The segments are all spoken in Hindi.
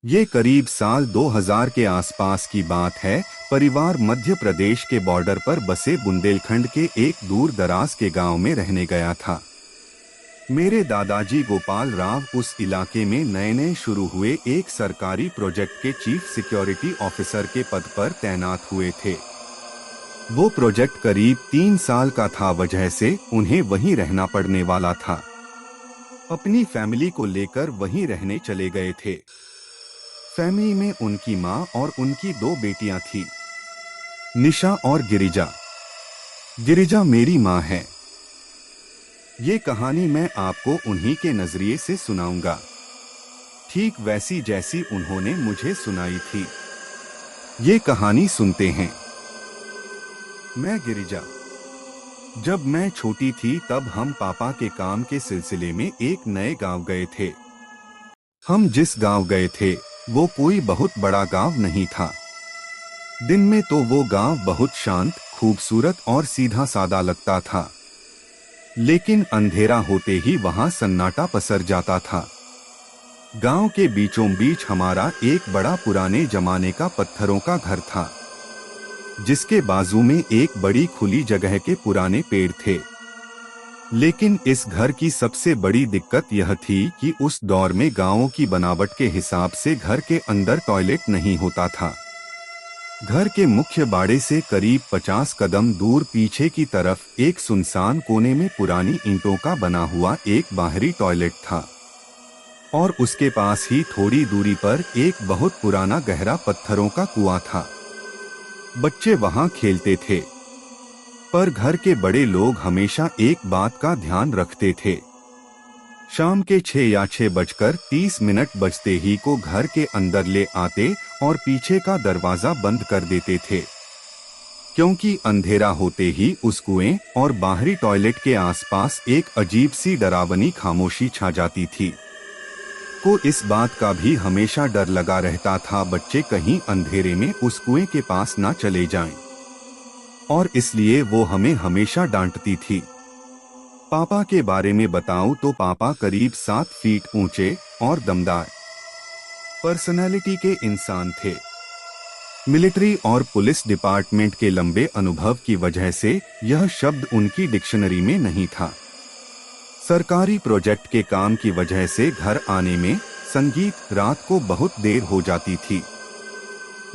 ये करीब साल 2000 के आसपास की बात है। परिवार मध्य प्रदेश के बॉर्डर पर बसे बुंदेलखंड के एक दूर दराज के गांव में रहने गया था। मेरे दादाजी गोपाल राव उस इलाके में नए नए शुरू हुए एक सरकारी प्रोजेक्ट के चीफ सिक्योरिटी ऑफिसर के पद पर तैनात हुए थे। वो प्रोजेक्ट करीब 3 साल का था, वजह से उन्हें वहीं रहना पड़ने वाला था। अपनी फैमिली को लेकर वहीं रहने चले गए थे। फैमिली में उनकी माँ और उनकी 2 बेटियां थी, निशा और गिरिजा। गिरिजा मेरी माँ है। ये कहानी मैं आपको उन्हीं के नजरिए से सुनाऊंगा, ठीक वैसी जैसी उन्होंने मुझे सुनाई थी। ये कहानी सुनते हैं। मैं गिरिजा। जब मैं छोटी थी तब हम पापा के काम के सिलसिले में एक नए गांव गए थे। हम जिस गांव गए थे वो कोई बहुत बड़ा गांव नहीं था। दिन में तो वो गांव बहुत शांत, खूबसूरत और सीधा सादा लगता था, लेकिन अंधेरा होते ही वहां सन्नाटा पसर जाता था। गांव के बीचों बीच हमारा एक बड़ा पुराने जमाने का पत्थरों का घर था, जिसके बाजू में एक बड़ी खुली जगह के पुराने पेड़ थे। लेकिन इस घर की सबसे बड़ी दिक्कत यह थी कि उस दौर में गांवों की बनावट के हिसाब से घर के अंदर टॉयलेट नहीं होता था। घर के मुख्य बाड़े से करीब 50 कदम दूर पीछे की तरफ एक सुनसान कोने में पुरानी ईंटों का बना हुआ एक बाहरी टॉयलेट था, और उसके पास ही थोड़ी दूरी पर एक बहुत पुराना गहरा पत्थरों का कुआं था। बच्चे वहां खेलते थे, पर घर के बड़े लोग हमेशा एक बात का ध्यान रखते थे। शाम के 6 या 6:30 बजते ही को घर के अंदर ले आते और पीछे का दरवाजा बंद कर देते थे, क्योंकि अंधेरा होते ही उस कुएं और बाहरी टॉयलेट के आसपास एक अजीब सी डरावनी खामोशी छा जाती थी। को इस बात का भी हमेशा डर लगा रहता था बच्चे कहीं अंधेरे में उस कुएं के पास ना चले जाएं, और इसलिए वो हमें हमेशा डांटती थी। पापा के बारे में बताऊं तो पापा करीब 7 फीट ऊंचे और दमदार पर्सनालिटी के इंसान थे। मिलिट्री और पुलिस डिपार्टमेंट के लंबे अनुभव की वजह से यह शब्द उनकी डिक्शनरी में नहीं था। सरकारी प्रोजेक्ट के काम की वजह से घर आने में संगीत रात को बहुत देर हो जाती थी,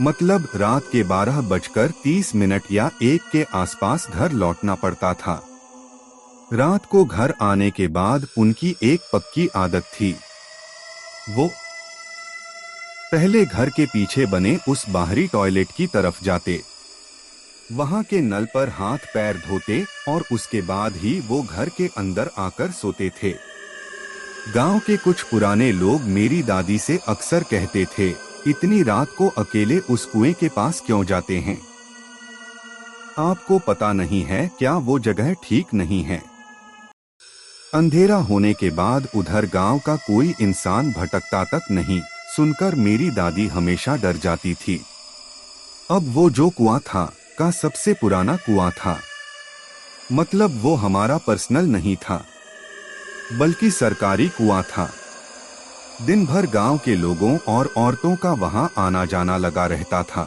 मतलब रात के 12:30 या 1 के आसपास घर लौटना पड़ता था। रात को घर आने के बाद उनकी एक पक्की आदत थी, वो पहले घर के पीछे बने उस बाहरी टॉयलेट की तरफ जाते, वहां के नल पर हाथ पैर धोते और उसके बाद ही वो घर के अंदर आकर सोते थे। गांव के कुछ पुराने लोग मेरी दादी से अक्सर कहते थे, इतनी रात को अकेले उस कुएं के पास क्यों जाते हैं? आपको पता नहीं है क्या वो जगह ठीक नहीं है? अंधेरा होने के बाद उधर गांव का कोई इंसान भटकता तक नहीं सुनकर मेरी दादी हमेशा डर जाती थी। अब वो जो कुआं था का सबसे पुराना कुआं था, मतलब वो हमारा पर्सनल नहीं था, बल्कि सरकारी कुआं था। दिन भर गांव के लोगों और औरतों का वहां आना जाना लगा रहता था,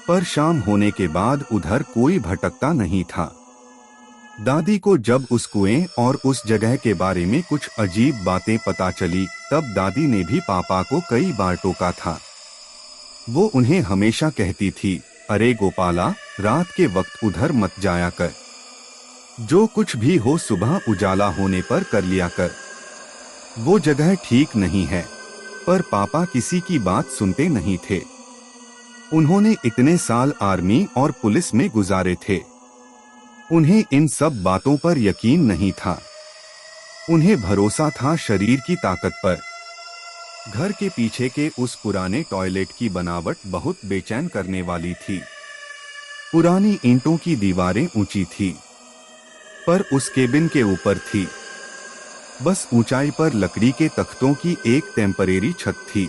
पर शाम होने के बाद उधर कोई भटकता नहीं था। दादी को जब उस कुएं और उस जगह के बारे में कुछ अजीब बातें पता चली, तब दादी ने भी पापा को कई बार टोका था। वो उन्हें हमेशा कहती थी, अरे गोपाला, रात के वक्त उधर मत जाया कर, जो कुछ भी हो सुबह उजाला होने पर कर लिया कर, वो जगह ठीक नहीं है। पर पापा किसी की बात सुनते नहीं थे। उन्होंने इतने साल आर्मी और पुलिस में गुजारे थे, उन्हें इन सब बातों पर यकीन नहीं था। उन्हें भरोसा था शरीर की ताकत पर। घर के पीछे के उस पुराने टॉयलेट की बनावट बहुत बेचैन करने वाली थी। पुरानी ईंटों की दीवारें ऊंची थी, पर उस केबिन के ऊपर थी बस ऊंचाई पर लकड़ी के तख्तों की एक टेम्परेरी छत थी,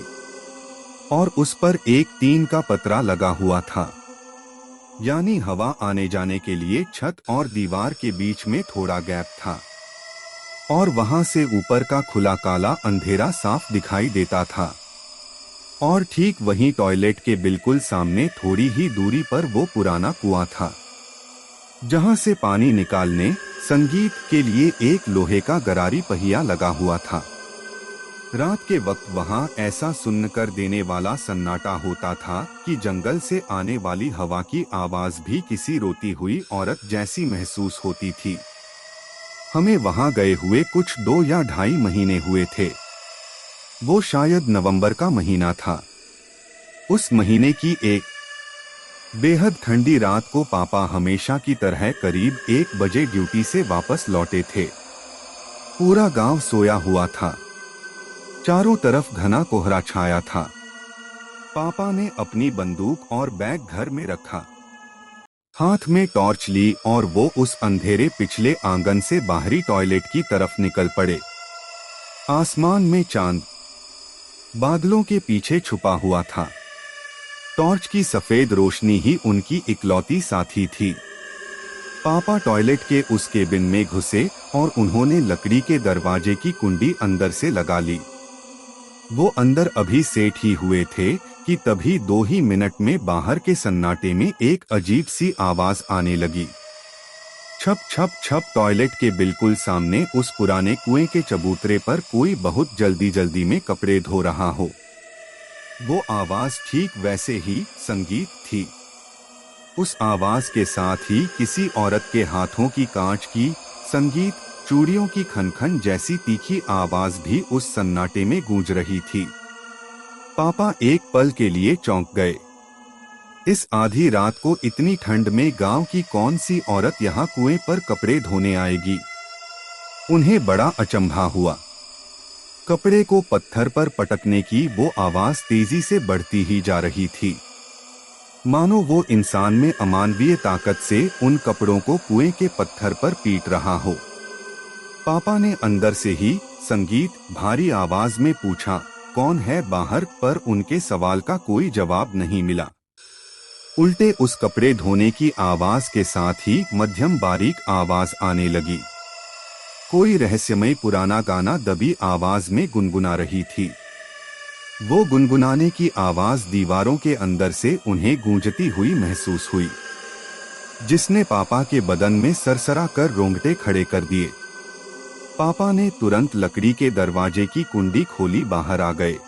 और उस पर एक टीन का पतरा लगा हुआ था, यानी हवा आने जाने के लिए छत और दीवार के बीच में थोड़ा गैप था, और वहां से ऊपर का खुला काला अंधेरा साफ दिखाई देता था। और ठीक वहीं टॉयलेट के बिल्कुल सामने थोड़ी ही दूरी पर वो पुराना कुआं था, जहां से पानी निकालने संगीत के लिए एक लोहे का गरारी पहिया लगा हुआ था। रात के वक्त वहां ऐसा सुन्न कर देने वाला सन्नाटा होता था कि जंगल से आने वाली हवा की आवाज भी किसी रोती हुई औरत जैसी महसूस होती थी। हमें वहां गए हुए कुछ 2 या 2.5 महीने हुए थे। वो शायद नवंबर का महीना था। उस महीने की एक बेहद ठंडी रात को पापा हमेशा की तरह करीब 1 बजे ड्यूटी से वापस लौटे थे। पूरा गांव सोया हुआ था। चारों तरफ घना कोहरा छाया था। पापा ने अपनी बंदूक और बैग घर में रखा, हाथ में टॉर्च ली और वो उस अंधेरे पिछले आंगन से बाहरी टॉयलेट की तरफ निकल पड़े। आसमान में चांद बादलों के पीछे छुपा हुआ था। टॉर्च की सफेद रोशनी ही उनकी इकलौती साथी थी। पापा टॉयलेट के उस केबिन में घुसे और उन्होंने लकड़ी के दरवाजे की कुंडी अंदर से लगा ली। वो अंदर अभी सेट ही हुए थे कि तभी 2 ही मिनट में बाहर के सन्नाटे में एक अजीब सी आवाज आने लगी। छप छप छप। टॉयलेट के बिल्कुल सामने उस पुराने कुएं के चबूतरे पर कोई बहुत जल्दी जल्दी में कपड़े धो रहा हो। वो आवाज ठीक वैसे ही संगीत थी। उस आवाज के साथ ही किसी औरत के हाथों की कांच की संगीत चूड़ियों की खनखन जैसी तीखी आवाज भी उस सन्नाटे में गूंज रही थी। पापा एक पल के लिए चौंक गए। इस आधी रात को इतनी ठंड में गांव की कौन सी औरत यहाँ कुएं पर कपड़े धोने आएगी? उन्हें बड़ा अचंभा हुआ। कपड़े को पत्थर पर पटकने की वो आवाज तेजी से बढ़ती ही जा रही थी, मानो वो इंसान में अमानवीय ताकत से उन कपड़ों को कुएं के पत्थर पर पीट रहा हो। पापा ने अंदर से ही संगीत भारी आवाज में पूछा, कौन है बाहर? पर उनके सवाल का कोई जवाब नहीं मिला। उल्टे उस कपड़े धोने की आवाज के साथ ही मध्यम बारीक आवाज आने लगी। कोई रहस्यमय पुराना गाना दबी आवाज में गुनगुना रही थी। वो गुनगुनाने की आवाज दीवारों के अंदर से उन्हें गूंजती हुई महसूस हुई, जिसने पापा के बदन में सरसरा कर रोंगटे खड़े कर दिए। पापा ने तुरंत लकड़ी के दरवाजे की कुंडी खोली बाहर आ गए।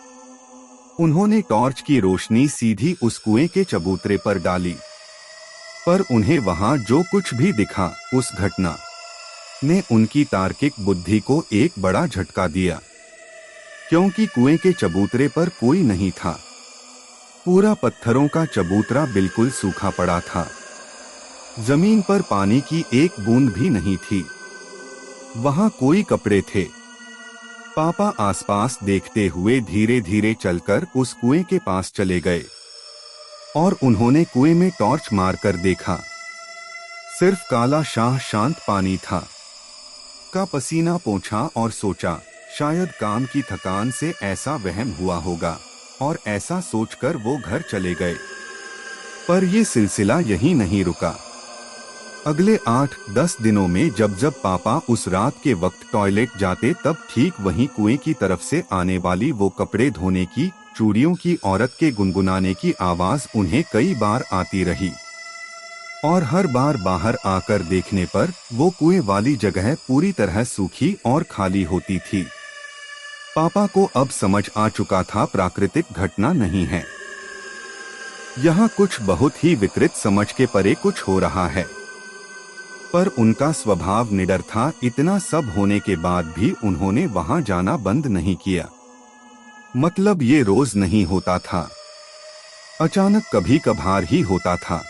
उन्होंने टॉर्च की रोशनी सीधी उस कुएं के चबूतरे पर डाली, पर उन्हें वहां जो कुछ भी दिखा उस घटना ने उनकी तार्किक बुद्धि को एक बड़ा झटका दिया, क्योंकि कुएं के चबूतरे पर कोई नहीं था। पूरा पत्थरों का चबूतरा बिल्कुल सूखा पड़ा था। जमीन पर पानी की एक बूंद भी नहीं थी। वहां कोई कपड़े थे। पापा आसपास देखते हुए धीरे धीरे चलकर उस कुएं के पास चले गए और उन्होंने कुएं में टॉर्च मारकर देखा। सिर्फ काला शाह शांत पानी था। का पसीना पोंछा और सोचा, शायद काम की थकान से ऐसा वहम हुआ होगा, और ऐसा सोचकर वो घर चले गए। पर ये सिलसिला यहीं नहीं रुका। अगले 8-10 दिनों में जब जब पापा उस रात के वक्त टॉयलेट जाते, तब ठीक वहीं कुएं की तरफ से आने वाली वो कपड़े धोने की चूड़ियों की औरत के गुनगुनाने की आवाज उन्हें कई बार आती रही, और हर बार बाहर आकर देखने पर वो कुएं वाली जगह पूरी तरह सूखी और खाली होती थी। पापा को अब समझ आ चुका था, प्राकृतिक घटना नहीं है, यहाँ कुछ बहुत ही विकृत समझ के परे कुछ हो रहा है। पर उनका स्वभाव निडर था। इतना सब होने के बाद भी उन्होंने वहां जाना बंद नहीं किया। मतलब ये रोज नहीं होता था, अचानक कभी कभार ही होता था।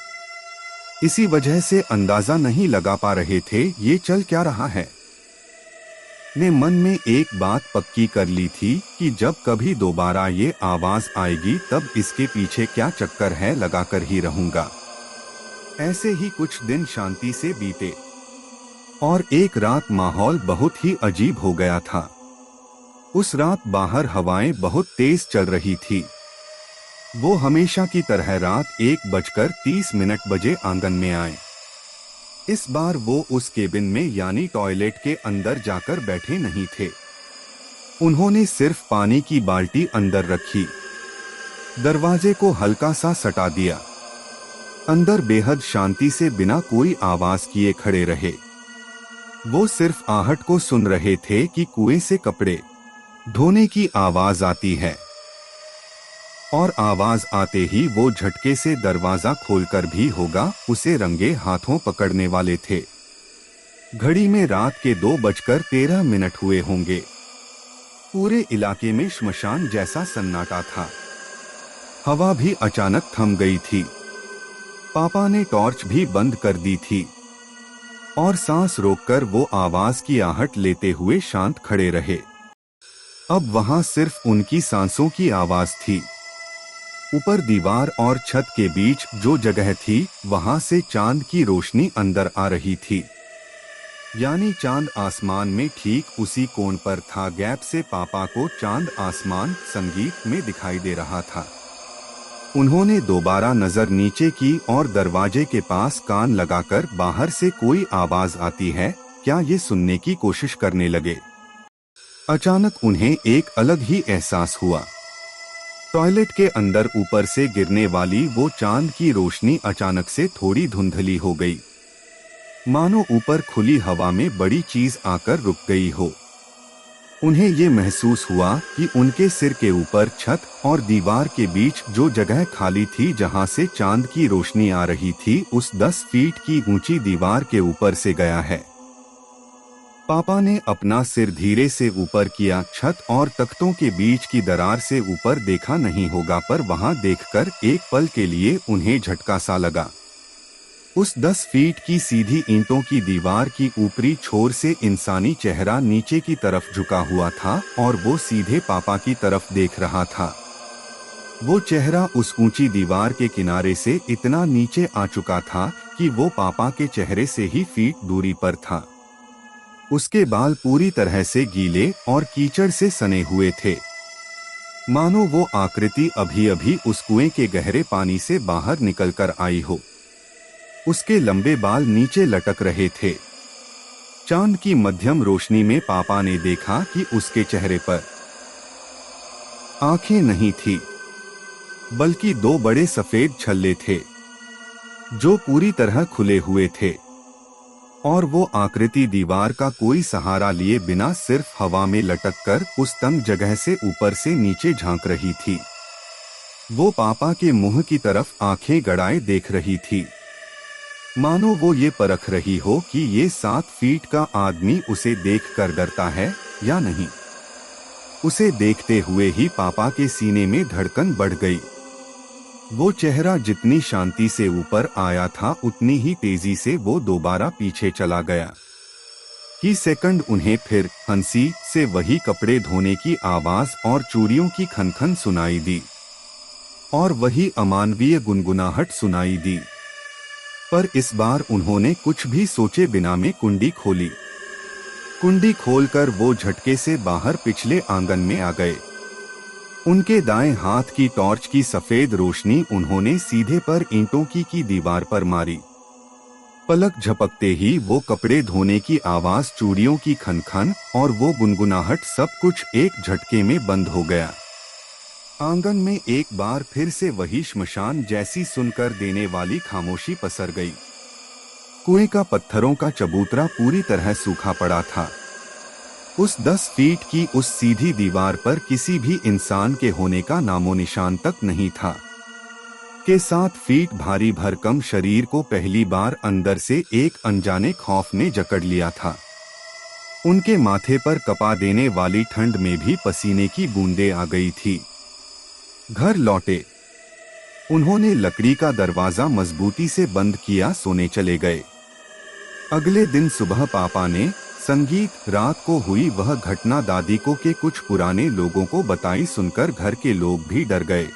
इसी वजह से अंदाजा नहीं लगा पा रहे थे ये चल क्या रहा है। ने मन में एक बात पक्की कर ली थी कि जब कभी दोबारा ये आवाज आएगी तब इसके पीछे क्या चक्कर है लगाकर ही रहूंगा। ऐसे ही कुछ दिन शांति से बीते, और एक रात माहौल बहुत ही अजीब हो गया था। उस रात बाहर हवाएं बहुत तेज चल रही थी। वो हमेशा की तरह रात 1:30 बजे आंगन में आए। इस बार वो उस केबिन में यानी टॉयलेट के अंदर जाकर बैठे नहीं थे। उन्होंने सिर्फ पानी की बाल्टी अंदर रखी, दरवाजे को हल्का सा सटा दिया। अंदर बेहद शांति से बिना कोई आवाज किए खड़े रहे। वो सिर्फ आहट को सुन रहे थे कि कुएं से कपड़े धोने की आवाज आती है, और आवाज आते ही वो झटके से दरवाजा खोलकर भी होगा उसे रंगे हाथों पकड़ने वाले थे। घड़ी में रात के 2:13 हुए होंगे। पूरे इलाके में श्मशान जैसा सन्नाटा था। हवा भी अचानक थम गई थी। पापा ने टॉर्च भी बंद कर दी थी और सांस रोककर वो आवाज की आहट लेते हुए शांत खड़े रहे। अब वहां सिर्फ उनकी सांसों की आवाज थी। ऊपर दीवार और छत के बीच जो जगह थी वहां से चांद की रोशनी अंदर आ रही थी, यानी चांद आसमान में ठीक उसी कोण पर था। गैप से पापा को चांद आसमान संगीत में दिखाई दे रहा था। उन्होंने दोबारा नजर नीचे की और दरवाजे के पास कान लगाकर बाहर से कोई आवाज आती है क्या ये सुनने की कोशिश करने लगे। अचानक उन्हें एक अलग ही एहसास हुआ। टॉयलेट के अंदर ऊपर से गिरने वाली वो चांद की रोशनी अचानक से थोड़ी धुंधली हो गई, मानो ऊपर खुली हवा में बड़ी चीज आकर रुक गई हो। उन्हें ये महसूस हुआ कि उनके सिर के ऊपर छत और दीवार के बीच जो जगह खाली थी जहां से चांद की रोशनी आ रही थी उस 10 फीट की ऊंची दीवार के ऊपर से गया है। पापा ने अपना सिर धीरे से ऊपर किया। छत और तख्तों के बीच की दरार से ऊपर देखा नहीं होगा, पर वहां देखकर एक पल के लिए उन्हें झटका सा लगा। उस 10 फीट की सीधी ईंटों की दीवार की ऊपरी छोर से इंसानी चेहरा नीचे की तरफ झुका हुआ था और वो सीधे पापा की तरफ देख रहा था। वो चेहरा उस ऊंची दीवार के किनारे से इतना नीचे आ चुका था कि वो पापा के चेहरे से ही फीट दूरी पर था। उसके बाल पूरी तरह से गीले और कीचड़ से सने हुए थे, मानो वो आकृति अभी अभी उस कुएं के गहरे पानी से बाहर निकलकर आई हो। उसके लंबे बाल नीचे लटक रहे थे। चांद की मध्यम रोशनी में पापा ने देखा कि उसके चेहरे पर आंखें नहीं थी, बल्कि 2 बड़े सफेद छल्ले थे जो पूरी तरह खुले हुए थे, और वो आकृति दीवार का कोई सहारा लिए बिना सिर्फ हवा में लटककर उस तंग जगह से ऊपर से नीचे झांक रही थी। वो पापा के मुंह की तरफ आंखें गड़ाए देख रही थी, मानो वो ये परख रही हो कि ये 7 फीट का आदमी उसे देखकर डरता है या नहीं। उसे देखते हुए ही पापा के सीने में धड़कन बढ़ गई। वो चेहरा जितनी शांति से ऊपर आया था उतनी ही तेजी से वो दोबारा पीछे चला गया। कि सेकंड उन्हें फिर हंसी से वही कपड़े धोने की आवाज और चूड़ियों की खनखन सुनाई दी और वही अमानवीय गुनगुनाहट सुनाई दी। पर इस बार उन्होंने कुछ भी सोचे बिना में कुंडी खोली। कुंडी खोलकर वो झटके से बाहर पिछले आंगन में आ गए। उनके दाएं हाथ की टॉर्च की सफेद रोशनी उन्होंने सीधे पर ईंटों की दीवार पर मारी। पलक झपकते ही वो कपड़े धोने की आवाज, चूड़ियों की खनखन और वो गुनगुनाहट सब कुछ एक झटके में बंद हो गया। आंगन में एक बार फिर से वही श्मशान जैसी सुनकर देने वाली खामोशी पसर गई। कुएं का पत्थरों का चबूतरा पूरी तरह सूखा पड़ा था। उस 10 फीट की उस सीधी दीवार पर किसी भी इंसान के होने का नामो निशान तक नहीं था। के 7 फीट भारी भरकम शरीर को पहली बार अंदर से एक अनजाने खौफ ने जकड़ लिया था। उनके माथे पर कपा देने वाली ठंड में भी पसीने की बूंदें आ गई थी। घर लौटे। उन्होंने लकड़ी का दरवाजा मजबूती से बंद किया, सोने चले गए। अगले दिन सुबह पापा ने संगीत रात को हुई वह घटना दादी को के कुछ पुराने लोगों को बताई। सुनकर घर के लोग भी डर गए।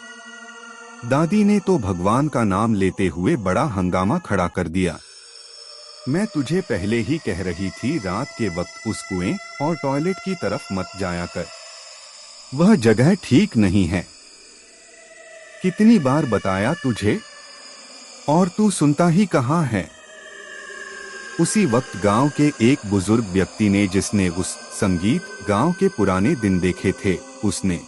दादी ने तो भगवान का नाम लेते हुए बड़ा हंगामा खड़ा कर दिया। मैं तुझे पहले ही कह रही थी रात के वक्त उस कुएं और टॉयलेट की तरफ मत जाया कर, वह जगह ठीक नहीं है। कितनी बार बताया तुझे, और तू सुनता ही कहाँ है। उसी वक्त गांव के एक बुजुर्ग व्यक्ति ने, जिसने उस संगीत गांव के पुराने दिन देखे थे, उसने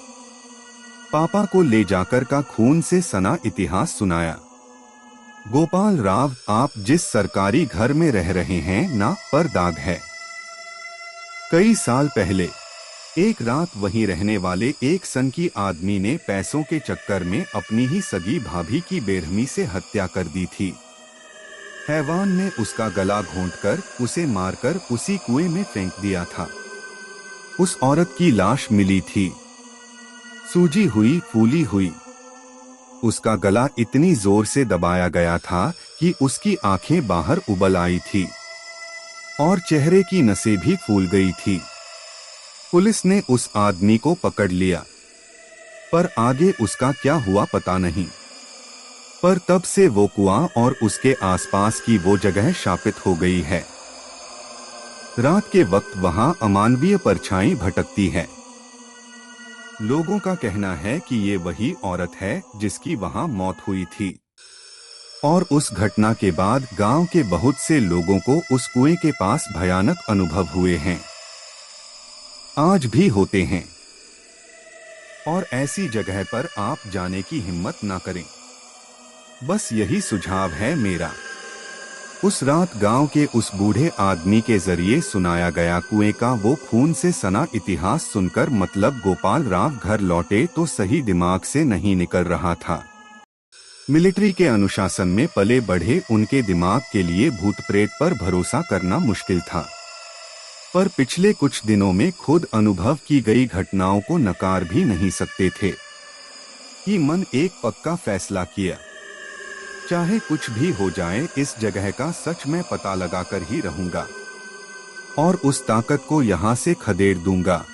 पापा को ले जाकर का खून से सना इतिहास सुनाया। गोपाल राव, आप जिस सरकारी घर में रह रहे हैं ना पर दाग है। कई साल पहले एक रात वहीं रहने वाले एक सनकी आदमी ने पैसों के चक्कर में अपनी ही सगी भाभी की बेरहमी से हत्या कर दी थी। हैवान ने उसका गला घोंटकर उसे मारकर उसी कुएं में फेंक दिया था। उस औरत की लाश मिली थी, सूजी हुई, फूली हुई। उसका गला इतनी जोर से दबाया गया था कि उसकी आंखें बाहर उबल आई थी और चेहरे की नसें भी फूल गई थी। पुलिस ने उस आदमी को पकड़ लिया, पर आगे उसका क्या हुआ पता नहीं। पर तब से वो कुआं और उसके आसपास की वो जगह शापित हो गई है। रात के वक्त वहां अमानवीय परछाई भटकती है। लोगों का कहना है कि ये वही औरत है जिसकी वहां मौत हुई थी और उस घटना के बाद गांव के बहुत से लोगों को उस कुएं के पास भयानक अनुभव हुए हैं, आज भी होते हैं। और ऐसी जगह पर आप जाने की हिम्मत ना करें। बस यही सुझाव है मेरा। उस रात गांव के उस बूढ़े आदमी के जरिए सुनाया गया कुएं का वो खून से सना इतिहास सुनकर मतलब गोपाल राव घर लौटे तो सही दिमाग से नहीं निकल रहा था। मिलिट्री के अनुशासन में पले बढ़े उनके दिमाग के लिए भूत प्रेत पर भरोसा करना मुश्किल था। पर पिछले कुछ दिनों में खुद अनुभव की गई घटनाओं को नकार भी नहीं सकते थे कि मन एक पक्का फैसला किया, चाहे कुछ भी हो जाए इस जगह का सच मैं पता लगाकर ही रहूंगा और उस ताकत को यहाँ से खदेड़ दूंगा।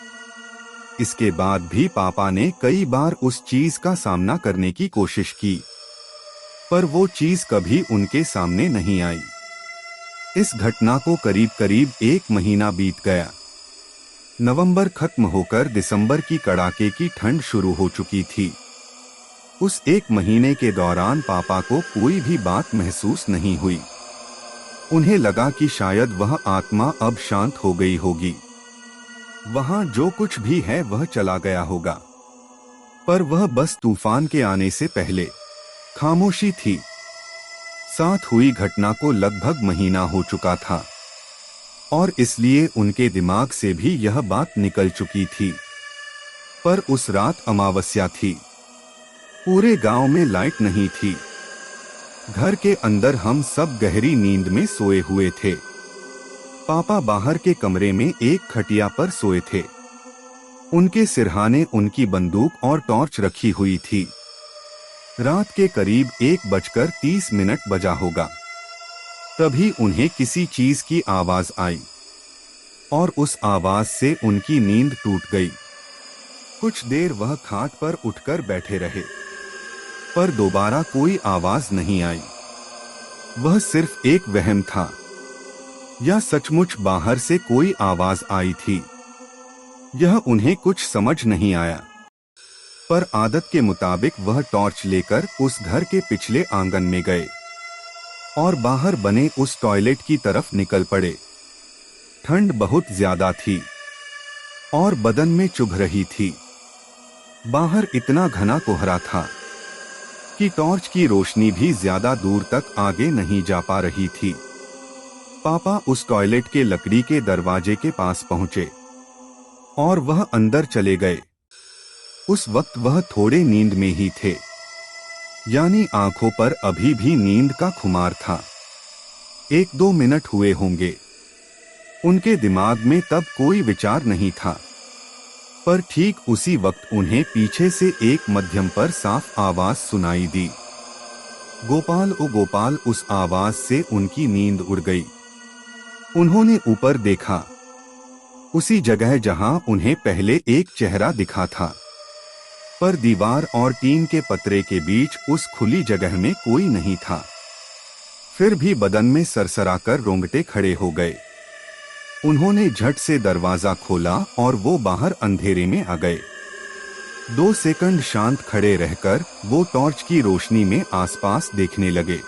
इसके बाद भी पापा ने कई बार उस चीज का सामना करने की कोशिश की, पर वो चीज कभी उनके सामने नहीं आई। इस घटना को करीब करीब 1 महीना बीत गया। नवंबर खत्म होकर दिसंबर की कड़ाके की ठंड शुरू हो चुकी थी। उस 1 महीने के दौरान पापा को कोई भी बात महसूस नहीं हुई। उन्हें लगा कि शायद वह आत्मा अब शांत हो गई होगी, वहां जो कुछ भी है वह चला गया होगा। पर वह बस तूफान के आने से पहले खामोशी थी। साथ हुई घटना को लगभग महीना हो चुका था और इसलिए उनके दिमाग से भी यह बात निकल चुकी थी। पर उस रात अमावस्या थी। पूरे गांव में लाइट नहीं थी। घर के अंदर हम सब गहरी नींद में सोए हुए थे। पापा बाहर के कमरे में एक खटिया पर सोए थे। उनके सिरहाने उनकी बंदूक और टॉर्च रखी हुई थी। रात के करीब 1:30 बजा होगा। तभी उन्हें किसी चीज की आवाज आई और उस आवाज से उनकी नींद टूट गई। कुछ देर वह खाट पर उठकर बैठे रहे, पर दोबारा कोई आवाज नहीं आई। वह सिर्फ एक वहम था या सचमुच बाहर से कोई आवाज आई थी, यह उन्हें कुछ समझ नहीं आया। पर आदत के मुताबिक वह टॉर्च लेकर उस घर के पिछले आंगन में गए और बाहर बने उस टॉयलेट की तरफ निकल पड़े। ठंड बहुत ज्यादा थी और बदन में चुभ रही थी। बाहर इतना घना कोहरा था कि टॉर्च की रोशनी भी ज्यादा दूर तक आगे नहीं जा पा रही थी। पापा उस टॉयलेट के लकड़ी के दरवाजे के पास पहुंचे और वह अंदर चले गए। उस वक्त वह थोड़े नींद में ही थे, यानी आंखों पर अभी भी नींद का खुमार था। 1-2 मिनट हुए होंगे। उनके दिमाग में तब कोई विचार नहीं था, पर ठीक उसी वक्त उन्हें पीछे से एक मध्यम पर साफ आवाज सुनाई दी। गोपाल ओ गोपाल। उस आवाज से उनकी नींद उड़ गई। उन्होंने ऊपर देखा, उसी जगह जहां उन्हें पहले एक चेहरा दिखा था, पर दीवार और टीन के पतरे के बीच उस खुली जगह में कोई नहीं था। फिर भी बदन में सरसराकर रोंगटे खड़े हो गए। उन्होंने झट से दरवाजा खोला और वो बाहर अंधेरे में आ गए। 2 सेकंड शांत खड़े रहकर वो टॉर्च की रोशनी में आसपास देखने लगे,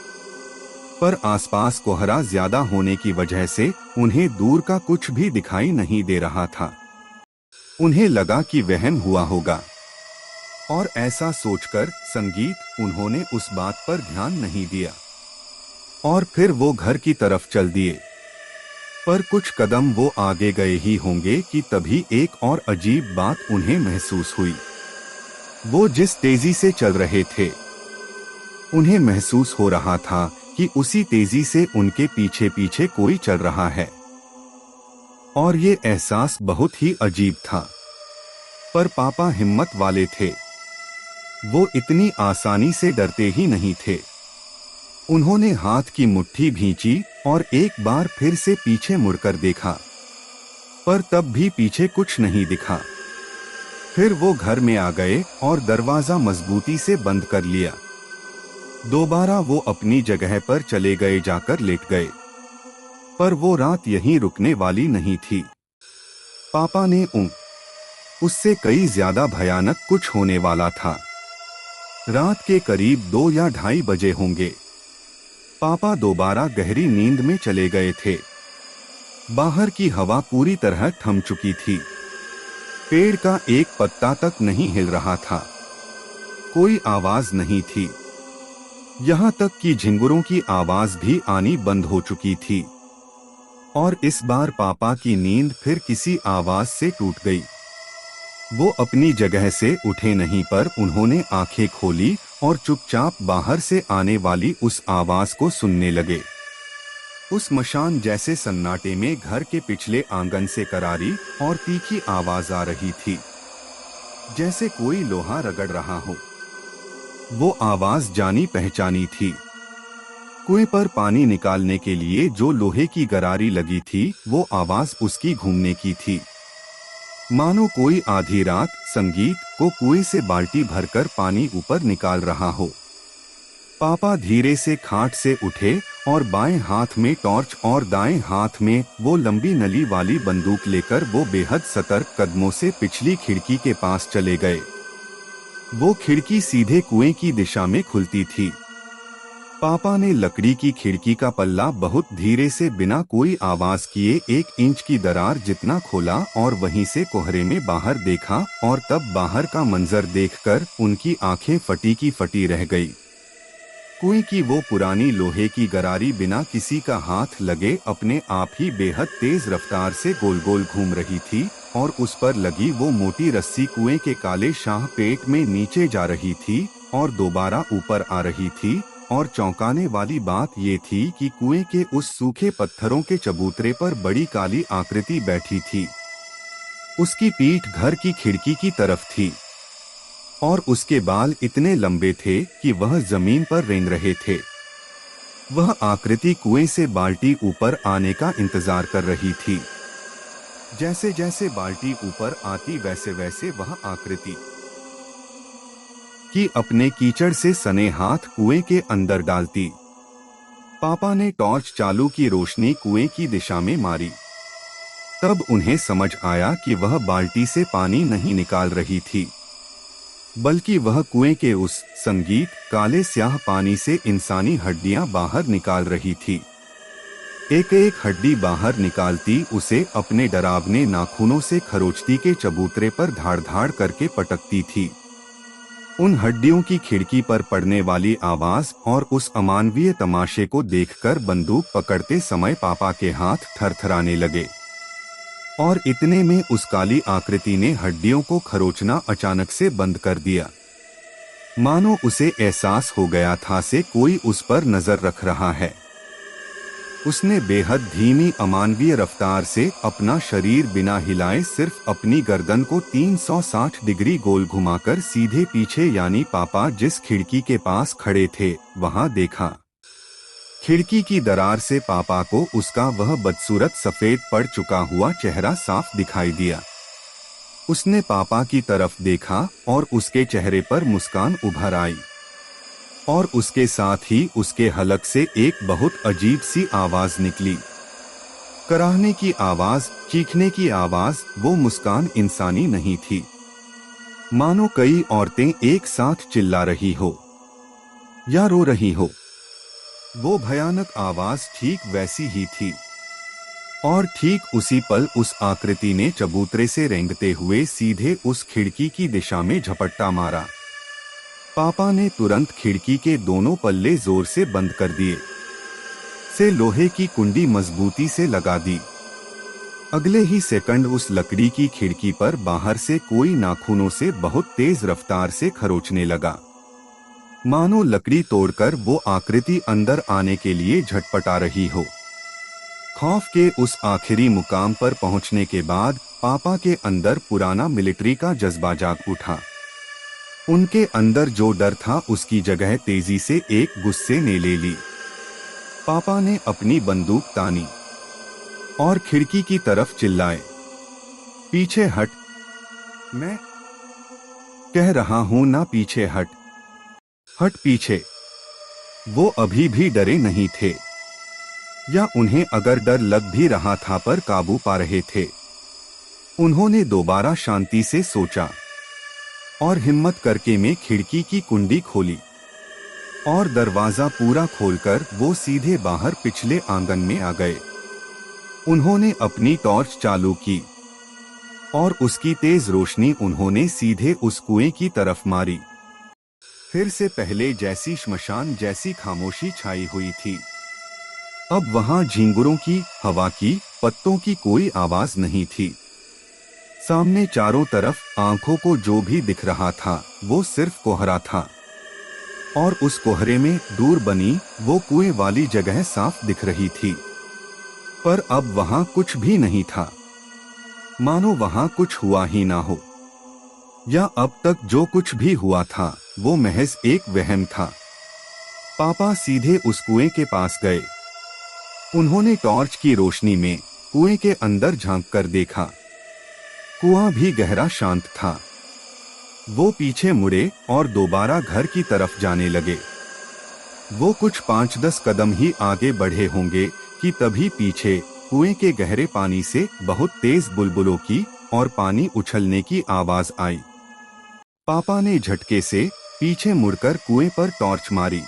पर आसपास कोहरा ज्यादा होने की वजह से उन्हें दूर का कुछ भी दिखाई नहीं दे रहा था। उन्हें लगा कि वहम हुआ होगा। और ऐसा सोचकर संगीत उन्होंने उस बात पर ध्यान नहीं दिया और फिर वो घर की तरफ चल दिए। पर कुछ कदम वो आगे गए ही होंगे कि तभी एक और अजीब बात उन्हें महसूस हुई। वो जिस तेजी से चल रहे थे, उन्हें महसूस हो रहा था कि उसी तेजी से उनके पीछे पीछे कोई चल रहा है। और ये एहसास बहुत ही अजीब था। पर पापा हिम्मत वाले थे। वो इतनी आसानी से डरते ही नहीं थे। उन्होंने हाथ की मुट्ठी भींची और एक बार फिर से पीछे मुड़कर देखा, पर तब भी पीछे कुछ नहीं दिखा। फिर वो घर में आ गए और दरवाजा मजबूती से बंद कर लिया। दोबारा वो अपनी जगह पर चले गए, जाकर लेट गए। पर वो रात यहीं रुकने वाली नहीं थी। पापा ने उससे कई ज्यादा भयानक कुछ होने वाला था। रात के करीब 2 या 2:30 बजे होंगे। पापा दोबारा गहरी नींद में चले गए थे। बाहर की हवा पूरी तरह थम चुकी थी। पेड़ का एक पत्ता तक नहीं हिल रहा था। कोई आवाज नहीं थी। यहाँ तक कि झिंगुरों की आवाज भी आनी बंद हो चुकी थी। और इस बार पापा की नींद फिर किसी आवाज से टूट गई। वो अपनी जगह से उठे नहीं, पर उन्होंने आंखें खोली और चुपचाप बाहर से आने वाली उस आवाज को सुनने लगे। उस मशान जैसे सन्नाटे में घर के पिछले आंगन से करारी और तीखी आवाज आ रही थी, जैसे कोई लोहा रगड़ रहा हो। वो आवाज जानी पहचानी थी। कुएं पर पानी निकालने के लिए जो लोहे की गरारी लगी थी, वो आवाज उसकी घूमने की थी। मानो कोई आधी रात संगीत को कुएं से बाल्टी भरकर पानी ऊपर निकाल रहा हो। पापा धीरे से खाट से उठे और बाएं हाथ में टॉर्च और दाएं हाथ में वो लंबी नली वाली बंदूक लेकर वो बेहद सतर्क कदमों से पिछली खिड़की के पास चले गए। वो खिड़की सीधे कुएं की दिशा में खुलती थी। पापा ने लकड़ी की खिड़की का पल्ला बहुत धीरे से बिना कोई आवाज किए 1 इंच की दरार जितना खोला और वहीं से कोहरे में बाहर देखा। और तब बाहर का मंजर देखकर उनकी आंखें फटी की फटी रह गई। कुएं की वो पुरानी लोहे की गरारी बिना किसी का हाथ लगे अपने आप ही बेहद तेज रफ्तार से गोल गोल घूम रही थी और उस पर लगी वो मोटी रस्सी कुएं के काले शाह पेट में नीचे जा रही थी और दोबारा ऊपर आ रही थी। और चौंकाने वाली बात ये थी कि कुएं के उस सूखे पत्थरों के चबूतरे पर बड़ी काली आकृति बैठी थी। उसकी पीठ घर की खिड़की की तरफ थी और उसके बाल इतने लंबे थे कि वह जमीन पर रेंग रहे थे। वह आकृति कुएं से बाल्टी ऊपर आने का इंतजार कर रही थी। जैसे जैसे बाल्टी ऊपर आती वैसे वैसे वह आकृति कि अपने कीचड़ से सने हाथ कुएं के अंदर डालती। पापा ने टॉर्च चालू की, रोशनी कुएं की दिशा में मारी। तब उन्हें समझ आया कि वह बाल्टी से पानी नहीं निकाल रही थी, बल्कि वह कुएं के उस संगीत काले स्याह पानी से इंसानी हड्डियां बाहर निकाल रही थी। एक एक हड्डी बाहर निकालती उसे अपने डरावने नाखूनों से खरोचती के चबूतरे पर धाड़ धाड़ करके पटकती थी। उन हड्डियों की खिड़की पर पड़ने वाली आवाज और उस अमानवीय तमाशे को देखकर बंदूक पकड़ते समय पापा के हाथ थरथराने लगे। और इतने में उस काली आकृति ने हड्डियों को खरोचना अचानक से बंद कर दिया। मानो उसे एहसास हो गया था से कोई उस पर नजर रख रहा है। उसने बेहद धीमी अमानवीय रफ्तार से अपना शरीर बिना हिलाए सिर्फ अपनी गर्दन को 360 डिग्री गोल घुमाकर सीधे पीछे यानी पापा जिस खिड़की के पास खड़े थे वहां देखा। खिड़की की दरार से पापा को उसका वह बदसूरत सफेद पड़ चुका हुआ चेहरा साफ दिखाई दिया। उसने पापा की तरफ देखा और उसके चेहरे पर मुस्कान उभर आई और उसके साथ ही उसके हलक से एक बहुत अजीब सी आवाज निकली। कराहने की आवाज, चीखने की आवाज। वो मुस्कान इंसानी नहीं थी, मानो कई औरतें एक साथ चिल्ला रही हो या रो रही हो। वो भयानक आवाज ठीक वैसी ही थी। और ठीक उसी पल उस आकृति ने चबूतरे से रेंगते हुए सीधे उस खिड़की की दिशा में झपट्टा मारा। पापा ने तुरंत खिड़की के दोनों पल्ले जोर से बंद कर दिए। से लोहे की कुंडी मजबूती से लगा दी। अगले ही सेकंड उस लकड़ी की खिड़की पर बाहर से कोई नाखूनों से बहुत तेज रफ्तार से खरोंचने लगा, मानो लकड़ी तोड़कर वो आकृति अंदर आने के लिए झटपटा रही हो। खौफ के उस आखिरी मुकाम पर पहुंचने के बाद पापा के अंदर पुराना मिलिट्री का जज्बा जाग उठा। उनके अंदर जो डर था उसकी जगह तेजी से एक गुस्से ने ले ली। पापा ने अपनी बंदूक तानी और खिड़की की तरफ चिल्लाए, पीछे हट, मैं कह रहा हूं ना, पीछे हट, हट पीछे। वो अभी भी डरे नहीं थे, या उन्हें अगर डर लग भी रहा था पर काबू पा रहे थे। उन्होंने दोबारा शांति से सोचा और हिम्मत करके में खिड़की की कुंडी खोली और दरवाजा पूरा खोलकर वो सीधे बाहर पिछले आंगन में आ गए। उन्होंने अपनी टॉर्च चालू की और उसकी तेज रोशनी उन्होंने सीधे उस कुएं की तरफ मारी। फिर से पहले जैसी श्मशान जैसी खामोशी छाई हुई थी। अब वहां झींगुरों की, हवा की, पत्तों की कोई आवाज नहीं थी। सामने चारों तरफ आंखों को जो भी दिख रहा था वो सिर्फ कोहरा था, और उस कोहरे में दूर बनी वो कुएं वाली जगह साफ दिख रही थी। पर अब वहां कुछ भी नहीं था, मानो वहां कुछ हुआ ही ना हो, या अब तक जो कुछ भी हुआ था वो महज एक वहम था। पापा सीधे उस कुएं के पास गए। उन्होंने टॉर्च की रोशनी में कुएं के अंदर झांक कर देखा। कुआं भी गहरा शांत था। वो पीछे मुड़े और दोबारा घर की तरफ जाने लगे। वो कुछ 5-10 कदम ही आगे बढ़े होंगे कि तभी पीछे कुएं के गहरे पानी से बहुत तेज बुलबुलों की और पानी उछलने की आवाज आई। पापा ने झटके से पीछे मुड़कर कुएं पर टॉर्च मारी,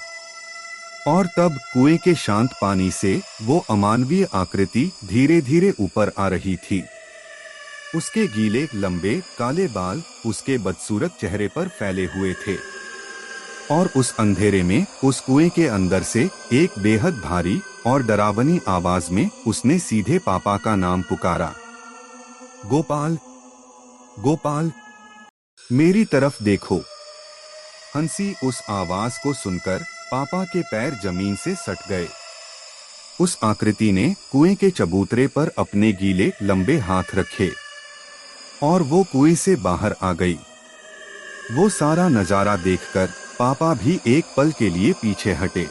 और तब कुएं के शांत पानी से वो अमानवीय आकृति धीरे धीरे ऊपर आ रही थी। उसके गीले लंबे काले बाल उसके बदसूरत चेहरे पर फैले हुए थे, और उस अंधेरे में उस कुएं के अंदर से एक बेहद भारी और डरावनी आवाज में उसने सीधे पापा का नाम पुकारा, गोपाल, गोपाल, मेरी तरफ देखो। हंसी उस आवाज को सुनकर पापा के पैर जमीन से सट गए। उस आकृति ने कुएं के चबूतरे पर अपने गीले लंबे हाथ रखे और वो कुएं से बाहर आ गई। वो सारा नजारा देखकर पापा भी एक पल के लिए पीछे हटे,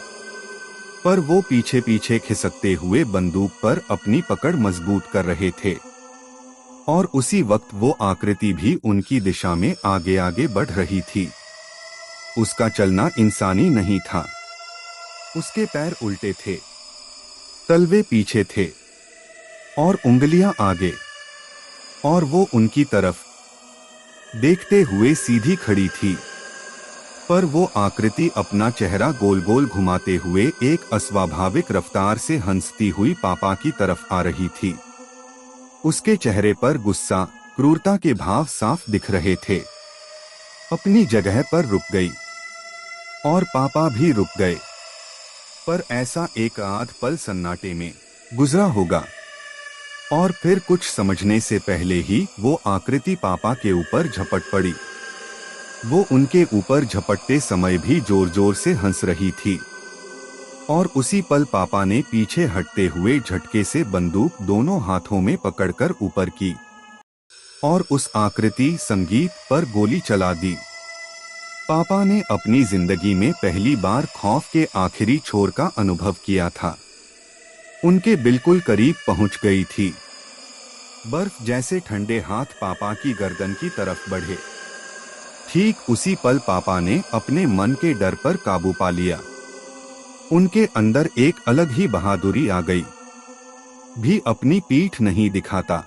पर वो पीछे पीछे खिसकते हुए बंदूक पर अपनी पकड़ मजबूत कर रहे थे, और उसी वक्त वो आकृति भी उनकी दिशा में आगे आगे बढ़ रही थी। उसका चलना इंसानी नहीं था। उसके पैर उल्टे थे, तलवे पीछे थे और उंगलियां आगे, और वो उनकी तरफ देखते हुए सीधी खड़ी थी। पर वो आकृति अपना चेहरा गोल गोल घुमाते हुए एक अस्वाभाविक रफ्तार से हंसती हुई पापा की तरफ आ रही थी। उसके चेहरे पर गुस्सा, क्रूरता के भाव साफ दिख रहे थे। अपनी जगह पर रुक गई और पापा भी रुक गए, पर ऐसा एक आध पल सन्नाटे में गुजरा होगा, और फिर कुछ समझने से पहले ही वो आकृति पापा के ऊपर झपट पड़ी। वो उनके ऊपर झपटते समय भी जोर जोर से हंस रही थी, और उसी पल पापा ने पीछे हटते हुए झटके से बंदूक दोनों हाथों में पकड़कर ऊपर की और उस आकृति संगीत पर गोली चला दी। पापा ने अपनी जिंदगी में पहली बार खौफ के आखिरी छोर का अनुभव किया था। उनके बिल्कुल करीब पहुंच गई थी। बर्फ जैसे ठंडे हाथ पापा की गर्दन की तरफ बढ़े। ठीक उसी पल पापा ने अपने मन के डर पर काबू पा लिया। उनके अंदर एक अलग ही बहादुरी आ गई। भी अपनी पीठ नहीं दिखाता,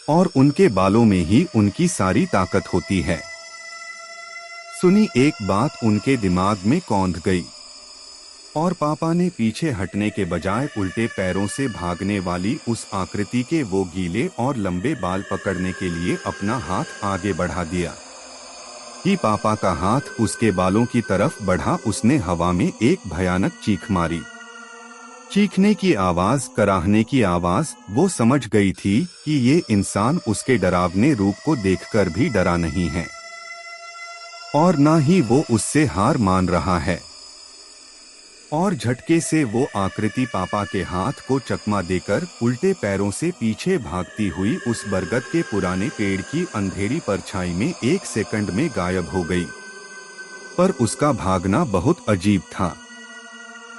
और उनके बालों में ही उनकी सारी ताकत होती है। सुनी एक बात उनके दिमाग में कौंध गई, और पापा ने पीछे हटने के बजाय उल्टे पैरों से भागने वाली उस आकृति के वो गीले और लंबे बाल पकड़ने के लिए अपना हाथ आगे बढ़ा दिया। कि पापा का हाथ उसके बालों की तरफ बढ़ा। उसने हवा में एक भयानक चीख मारी। चीखने की आवाज, कराहने की आवाज। वो समझ गई थी कि ये इंसान उसके डरावने रूप को देखकर भी डरा नहीं है और ना ही वो उससे हार मान रहा है। और झटके से वो आकृति पापा के हाथ को चकमा देकर उल्टे पैरों से पीछे भागती हुई उस बरगद के पुराने पेड़ की अंधेरी परछाई में 1 सेकंड में गायब हो गई। पर उसका भागना बहुत अजीब था।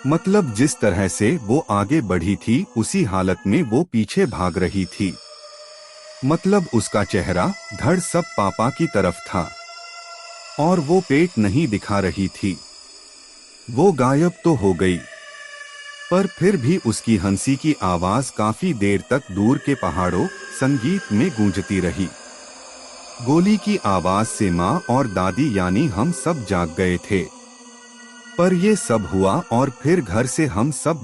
मतलब जिस तरह से वो आगे बढ़ी थी उसी हालत में वो पीछे भाग रही थी। मतलब उसका चेहरा, धड़ सब पापा की तरफ था और वो पेट नहीं दिखा रही थी। वो गायब तो हो गई, पर फिर भी उसकी हंसी की आवाज काफी देर तक दूर के पहाड़ों संगीत में गूंजती रही। गोली की आवाज से माँ और दादी यानी हम सब जाग गए थे। पर ये सब हुआ और फिर घर से हम सब